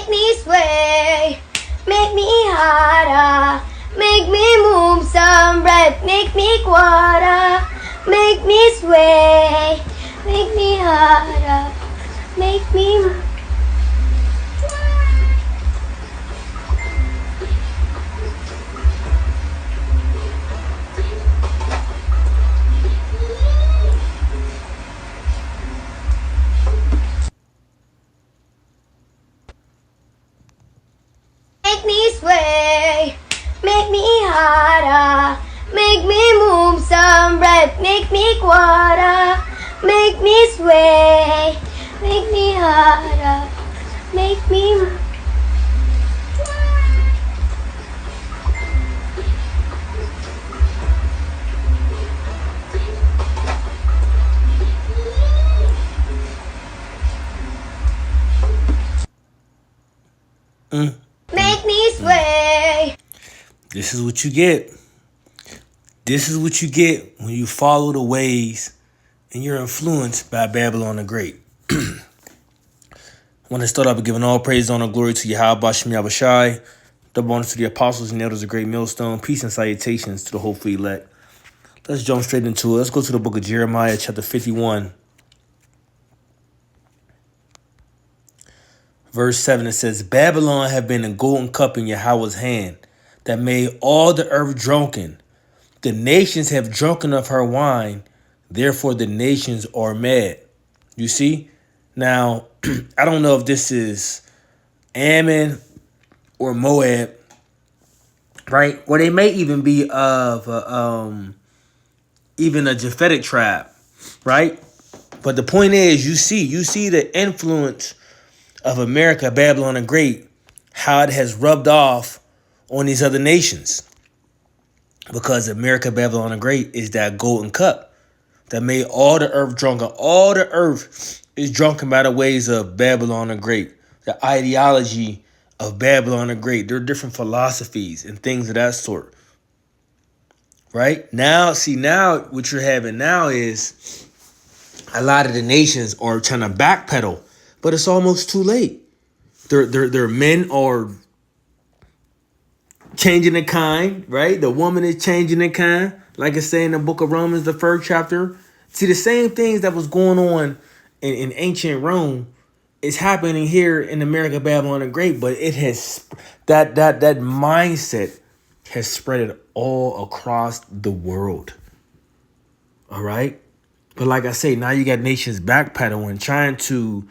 Make me sway, make me harder, make me move some breath, make me quarter, make me sway, make me harder, make me Make me sway, make me harder, make me move some breath, make me quarter, make me sway, make me harder, make me Make me sway. This is what you get. This is what you get when you follow the ways and you're influenced by Babylon the Great. I want to start off by giving all praise, honor, glory to Yahweh Bashem Yahushai. Double honor to the apostles and elders of Great Millstone. Peace and salutations to the hopeful elect. Let's jump straight into it. Let's go to the book of Jeremiah, chapter 51. Verse 7, it says, Babylon have been a golden cup in Yahweh's hand that made all the earth drunken. The nations have drunken of her wine, therefore the nations are mad. You see? Now, I don't know if this is Ammon or Moab, right? Or they may even be of even a Japhetic tribe, right? But the point is, you see the influence of America, Babylon the Great, how it has rubbed off on these other nations. Because America, Babylon the Great is that golden cup that made all the earth drunken. All the earth is drunken by the ways of Babylon the Great. The ideology of Babylon the Great. There are different philosophies and things of that sort. Right? Now what you're having now is a lot of the nations are trying to backpedal. But it's almost too late. Their men are changing the kind, right? The woman is changing the kind. Like I say in the book of Romans, the 1st chapter. See, the same things that was going on in ancient Rome is happening here in America, Babylon the Great. But it has that mindset has spread it all across the world. All right. But like I say, now you got nations backpedaling, trying to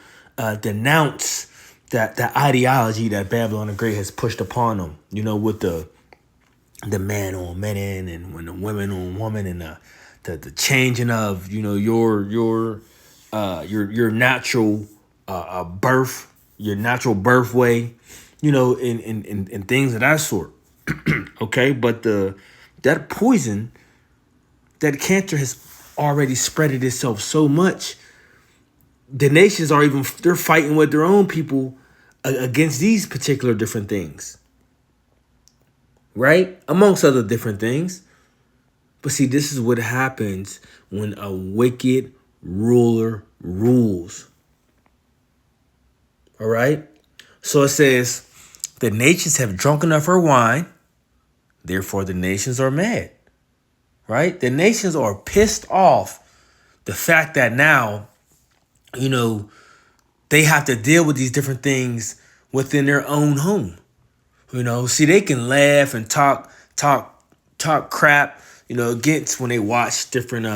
denounce that ideology that Babylon the Great has pushed upon them, with the man on men and when the women on woman and the changing of your natural birth, your natural birth way, in things of that sort. Okay, but that poison, that cancer has already spreaded itself so much. The nations they're fighting with their own people against these particular different things. Right? Amongst other different things. But see, this is what happens when a wicked ruler rules. All right? So it says, the nations have drunken of her wine, therefore the nations are mad. Right? The nations are pissed off the fact that now, they have to deal with these different things within their own home. See, they can laugh and talk crap, against when they watch different,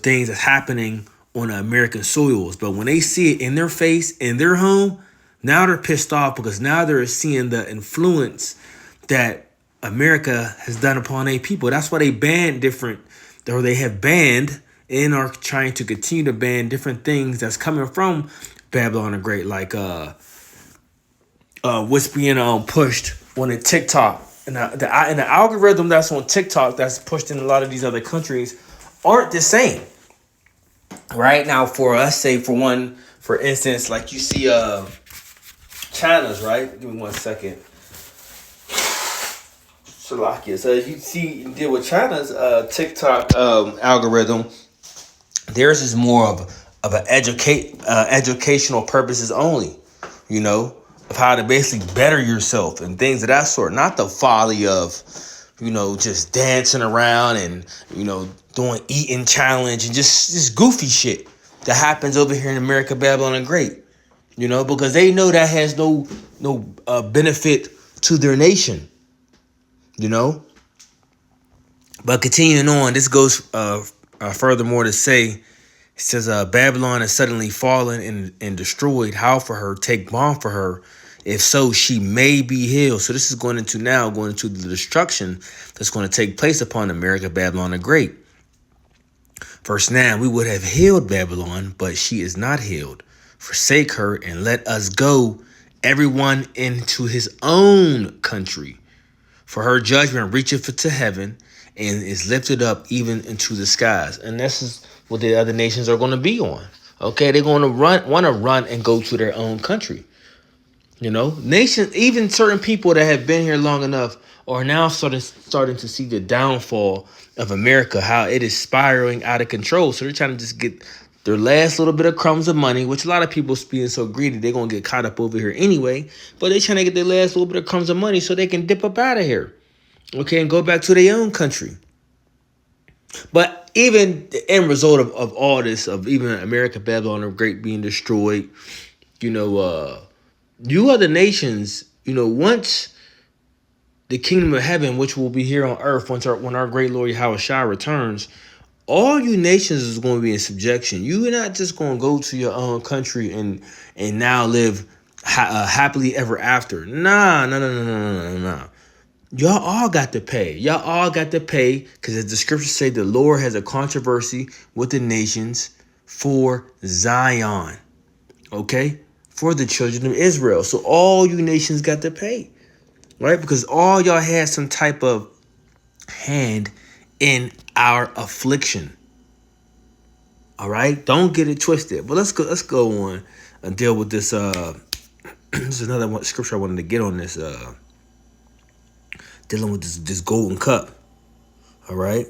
things that's happening on American soils. But when they see it in their face, in their home, now they're pissed off because now they're seeing the influence that America has done upon their people. That's why they have banned and are trying to continue to ban different things that's coming from Babylon the Great, like what's being pushed on the TikTok and the algorithm that's on TikTok that's pushed in a lot of these other countries aren't the same. Right now, for us, say for instance, like you see China's, right? Give me 1 second. Shalakia. So you deal with China's TikTok algorithm. Theirs is more of an educational purposes only, of how to basically better yourself and things of that sort. Not the folly of, just dancing around and, doing eating challenge and just goofy shit that happens over here in America, Babylon the Great. Because they know that has no benefit to their nation. But continuing on, this goes furthermore to say, it says, Babylon is suddenly fallen and destroyed. How for her? Take balm for her. If so, she may be healed. So this is going into the destruction that's going to take place upon America, Babylon the Great. Verse 9, we would have healed Babylon, but she is not healed. Forsake her and let us go, everyone into his own country. For her judgment reacheth to heaven and is lifted up even into the skies. And this is what the other nations are going to be on. Okay, they're going to want to run and go to their own country. Nations, even certain people that have been here long enough are now starting to see the downfall of America, how it is spiraling out of control. So they're trying to just get their last little bit of crumbs of money, which a lot of people being so greedy, they're going to get caught up over here anyway. But they're trying to get their last little bit of crumbs of money so they can dip up out of here. Okay, and go back to their own country. But even the end result of all this, of even America, Babylon the Great being destroyed, you other nations, once the kingdom of heaven, which will be here on earth, when our great Lord Yahushua returns, all you nations is going to be in subjection. You're not just going to go to your own country and now live happily ever after. Nah. Y'all all got to pay. Y'all all got to pay, because as the scriptures say, the Lord has a controversy with the nations for Zion. Okay? For the children of Israel. So all you nations got to pay. Right? Because all y'all had some type of hand in our affliction. All right? Don't get it twisted. But let's go on and deal with this. This is another one scripture I wanted to get on this. Dealing with this golden cup. All right?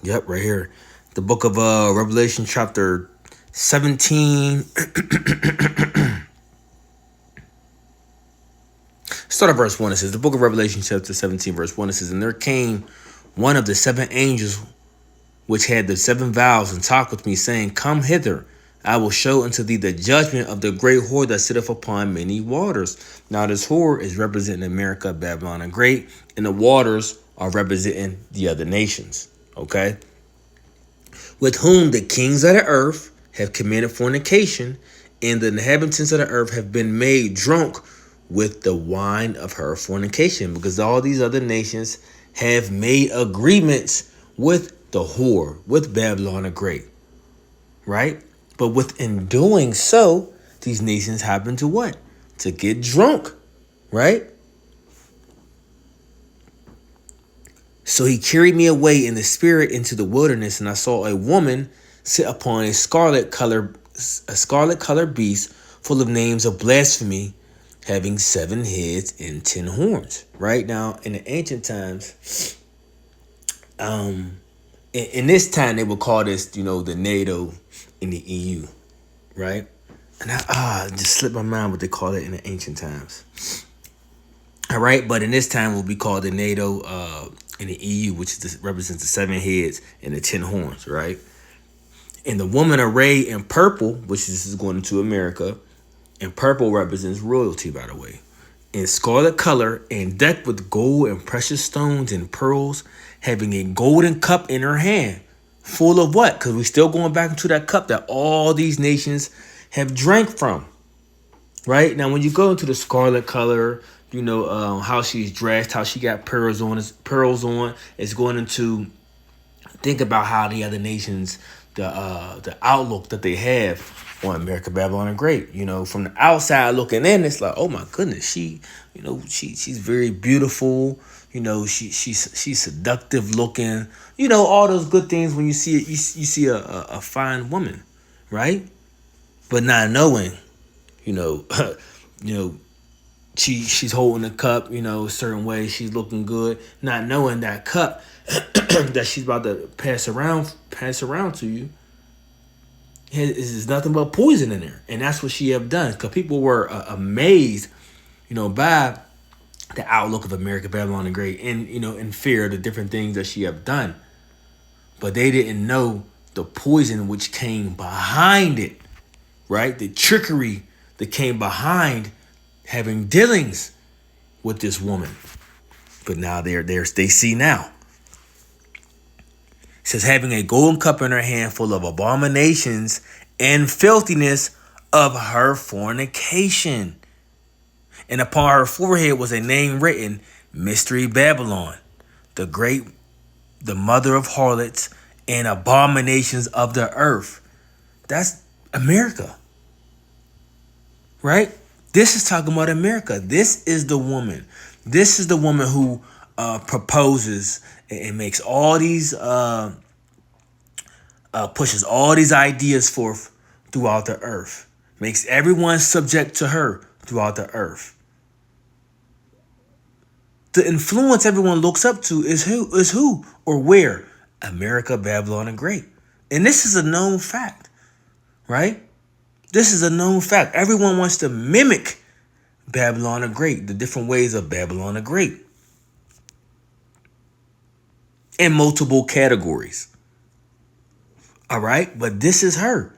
Yep, right here. The book of Revelation chapter 17. Start at verse 1. It says, the book of Revelation chapter 17, verse 1. It says, and there came one of the seven angels which had the seven vials, and talked with me, saying, come hither, I will show unto thee the judgment of the great whore that sitteth upon many waters. Now this whore is representing America, Babylon the Great, and the waters are representing the other nations. Okay? With whom the kings of the earth have committed fornication, and the inhabitants of the earth have been made drunk with the wine of her fornication. Because all these other nations have made agreements with the whore, with Babylon the Great. Right? But within doing so, these nations happen to what? To get drunk. Right? So he carried me away in the spirit into the wilderness, and I saw a woman sit upon a scarlet colored beast, full of names of blasphemy, having 7 heads and 10 horns. Right now, in the ancient times, in this time they would call this, the NATO and the EU, right? And I just slipped my mind what they call it in the ancient times. All right, but in this time will be called the NATO and the EU, which represents the 7 heads and the 10 horns, right? And the woman arrayed in purple, which is going into America, and purple represents royalty, by the way, in scarlet color and decked with gold and precious stones and pearls, having a golden cup in her hand, full of what? Because we're still going back into that cup that all these nations have drank from, right? Now, when you go into the scarlet color, how she's dressed, how she got pearls on, it's going into think about how the other nations, the outlook that they have on America, Babylon the Great. From the outside looking in, it's like, oh my goodness, she's very beautiful. She's seductive looking. All those good things when you see it, you see a fine woman, right? But not knowing, she's holding the cup, you know, a certain way. She's looking good, not knowing that cup that she's about to pass around to you is nothing but poison in there, and that's what she have done. Because people were amazed, you know, by the outlook of America, Babylon the Great, and you know, in fear of the different things that she have done, but they didn't know the poison which came behind it, right? The trickery that came behind having dealings with this woman. But now they see now. It says, having a golden cup in her hand full of abominations and filthiness of her fornication. And upon her forehead was a name written, Mystery Babylon, the great, the mother of harlots and abominations of the earth. That's America. Right? This is talking about America. This is the woman. This is the woman who proposes and makes all these, pushes all these ideas forth throughout the earth. Makes everyone subject to her throughout the earth. The influence everyone looks up to is who or where? America, Babylon, the Great. And this is a known fact, right? This is a known fact. Everyone wants to mimic Babylon the Great, the different ways of Babylon the Great, in multiple categories. All right, but this is her.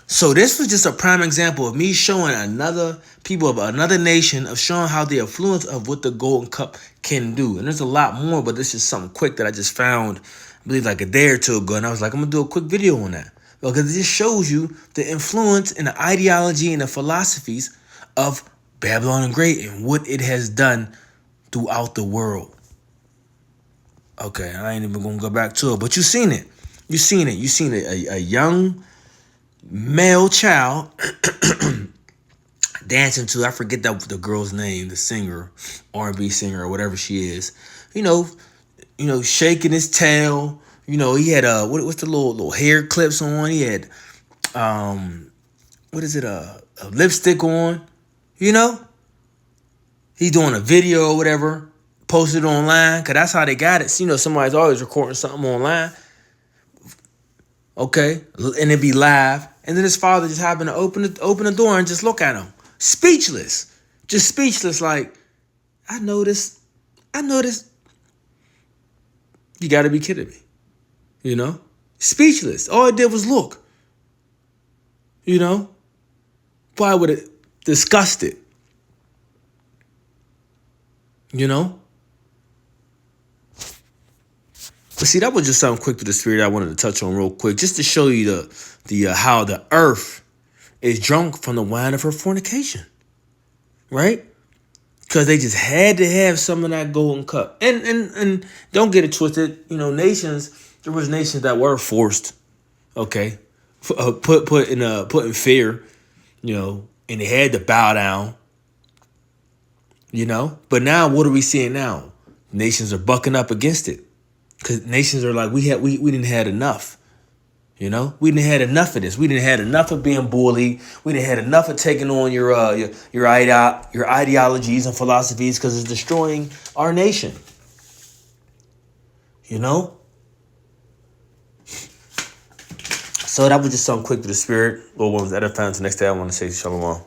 So this was just a prime example of me showing another people of another nation, of showing how the influence of what the golden cup can do. And there's a lot more, but this is something quick that I just found, I believe like a day or two ago. And I was like, I'm going to do a quick video on that. Because it just shows you the influence and the ideology and the philosophies of Babylon the Great and what it has done throughout the world. Okay, I ain't even going to go back to it, but you've seen it. You've seen it. You've seen it. A young male child dancing to, I forget the girl's name, the singer, R&B singer or whatever she is. You know, shaking his tail. You know, he had what's the little hair clips on? He had what is it? A lipstick on. You know, he's doing a video or whatever, posted it online, cause that's how they got it. So, you know, somebody's always recording something online. Okay, and it'd be live, and then his father just happened to open the door and just look at him, speechless, just speechless. Like, I noticed. You got to be kidding me. You know, speechless. All it did was look. You know, probably would have disgusted. You know. But see, that was just something quick to the spirit I wanted to touch on real quick, just to show you the how the earth is drunk from the wine of her fornication, right? Because they just had to have some of that golden cup. And don't get it twisted. You know, there was nations that were forced, okay, put in fear, you know, and they had to bow down, you know. But now, what are we seeing now? Nations are bucking up against it. Because nations are like, we didn't had enough, you know? We didn't had enough of this. We didn't had enough of being bullied. We didn't had enough of taking on your ideologies and philosophies, because it's destroying our nation, you know? So that was just something quick to the spirit. Lord willing, that I found. Until next day, I want to say shalom.